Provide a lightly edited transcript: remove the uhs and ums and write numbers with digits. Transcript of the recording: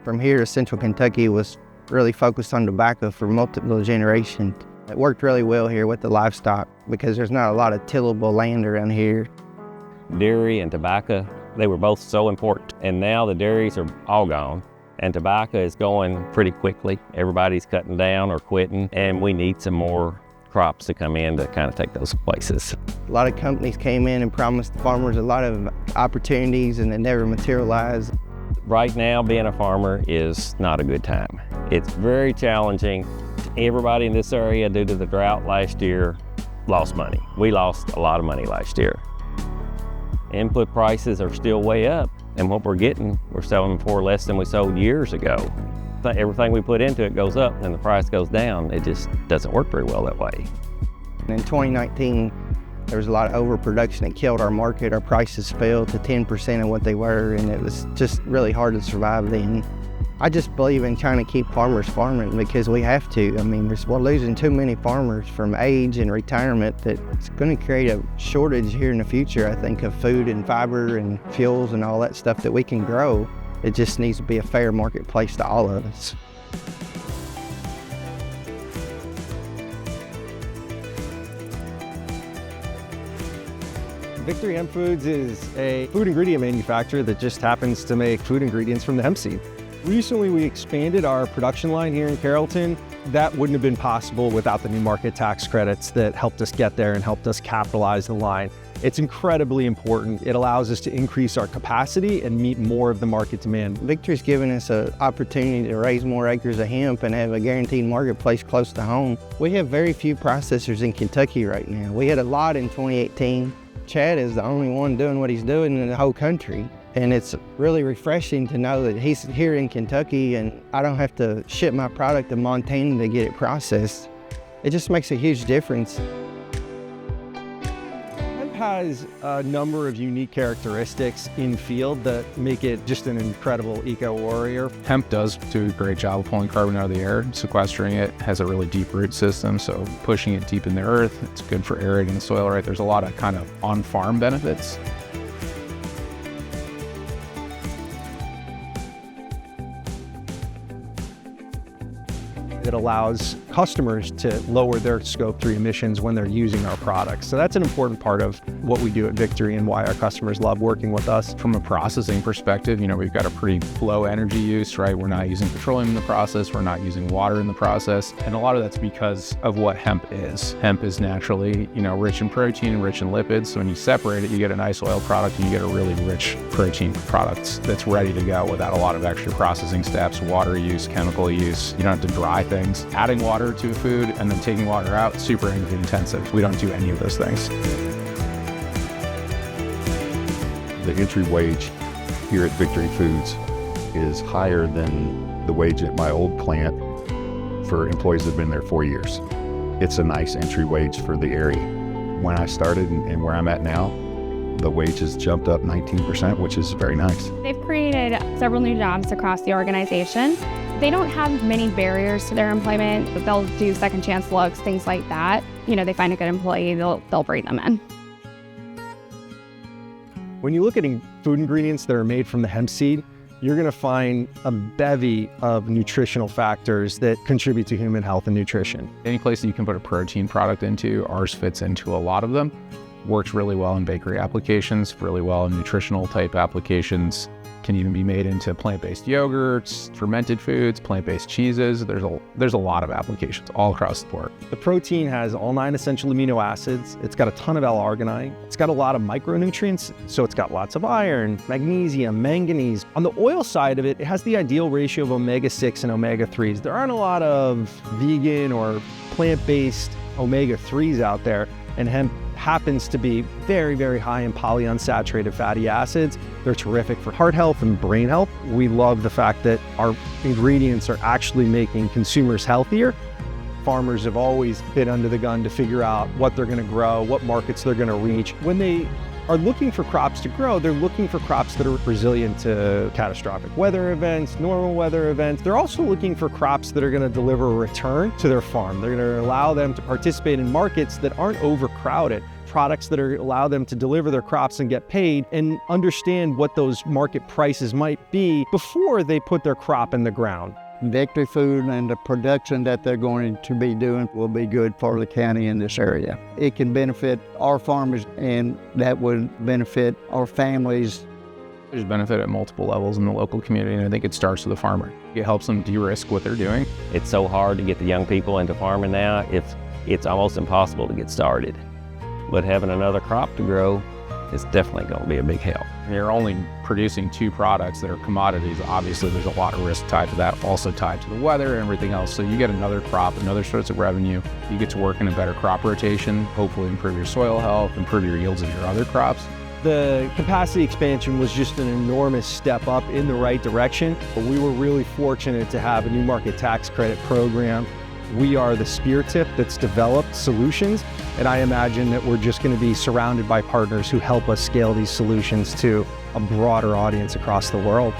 from here to Central Kentucky was really focused on tobacco for multiple generations. It worked really well here with the livestock because there's not a lot of tillable land around here. Dairy and tobacco, they were both so important, and now the dairies are all gone and tobacco is going pretty quickly. Everybody's cutting down or quitting, and we need some more crops to come in to kind of take those places. A lot of companies came in and promised farmers a lot of opportunities, and it never materialized. Right now, being a farmer is not a good time. It's very challenging. Everybody in this area, due to the drought last year, lost money. We lost a lot of money last year. Input prices are still way up, and what we're getting, we're selling for less than we sold years ago. Everything we put into it goes up and the price goes down. It just doesn't work very well that way. In 2019, there was a lot of overproduction that killed our market. Our prices fell to 10% of what they were, and it was just really hard to survive then. I just believe in trying to keep farmers farming because we have to. I mean, we're losing too many farmers from age and retirement that it's going to create a shortage here in the future, I think, of food and fiber and fuels and all that stuff that we can grow. It just needs to be a fair marketplace to all of us. Victory Hemp Foods is a food ingredient manufacturer that just happens to make food ingredients from the hemp seed. Recently, we expanded our production line here in Carrollton. That wouldn't have been possible without the new market tax credits that helped us get there and helped us capitalize the line. It's incredibly important. It allows us to increase our capacity and meet more of the market demand. Victory's given us an opportunity to raise more acres of hemp and have a guaranteed marketplace close to home. We have very few processors in Kentucky right now. We had a lot in 2018. Chad is the only one doing what he's doing in the whole country. And it's really refreshing to know that he's here in Kentucky and I don't have to ship my product to Montana to get it processed. It just makes a huge difference. Hemp has a number of unique characteristics in field that make it just an incredible eco-warrior. Hemp does do a great job of pulling carbon out of the air, sequestering it, has a really deep root system, so pushing it deep in the earth. It's good for aerating the soil, right? There's a lot of kind of on-farm benefits. It allows customers to lower their Scope 3 emissions when they're using our products. So that's an important part of what we do at Victory and why our customers love working with us. From a processing perspective, we've got a pretty low energy use, right? We're not using petroleum in the process, we're not using water in the process, and a lot of that's because of what hemp is. Hemp is naturally, rich in protein, rich in lipids, so when you separate it, you get a nice oil product and you get a really rich protein product that's ready to go without a lot of extra processing steps, water use, chemical use. You don't have to dry things. Adding water to a food and then taking water out, super energy intensive. We don't do any of those things. The entry wage here at Victory Foods is higher than the wage at my old plant for employees that have been there 4 years. It's a nice entry wage for the area. When I started and where I'm at now, the wage has jumped up 19%, which is very nice. They've created several new jobs across the organization. They don't have many barriers to their employment. They'll do second chance looks, things like that. They find a good employee, they'll bring them in. When you look at food ingredients that are made from the hemp seed, you're going to find a bevy of nutritional factors that contribute to human health and nutrition. Any place that you can put a protein product into, ours fits into a lot of them. Works really well in bakery applications, really well in nutritional type applications. Can even be made into plant-based yogurts, fermented foods, plant-based cheeses. There's a lot of applications all across the board. The protein has all 9 essential amino acids. It's got a ton of L-arginine. It's got a lot of micronutrients, so it's got lots of iron, magnesium, manganese. On the oil side of it, it has the ideal ratio of omega-6 and omega-3s. There aren't a lot of vegan or plant-based omega-3s out there, and hemp happens to be very, very high in polyunsaturated fatty acids. They're terrific for heart health and brain health. We love the fact that our ingredients are actually making consumers healthier. Farmers have always been under the gun to figure out what they're going to grow, what markets they're going to reach. When they are looking for crops to grow, they're looking for crops that are resilient to catastrophic weather events, normal weather events. They're also looking for crops that are going to deliver a return to their farm. They're going to allow them to participate in markets that aren't overcrowded. products that allow them to deliver their crops and get paid, and understand what those market prices might be before they put their crop in the ground. Victory Food and the production that they're going to be doing will be good for the county in this area. It can benefit our farmers, and that would benefit our families. There's benefit at multiple levels in the local community, and I think it starts with the farmer. It helps them de-risk what they're doing. It's so hard to get the young people into farming now, it's almost impossible to get started. But having another crop to grow is definitely going to be a big help. You're only producing 2 products that are commodities. Obviously, there's a lot of risk tied to that, also tied to the weather and everything else. So you get another crop, another source of revenue. You get to work in a better crop rotation, hopefully improve your soil health, improve your yields of your other crops. The capacity expansion was just an enormous step up in the right direction. But we were really fortunate to have a new market tax credit program. We are the spear tip that's developed solutions, and I imagine that we're just going to be surrounded by partners who help us scale these solutions to a broader audience across the world.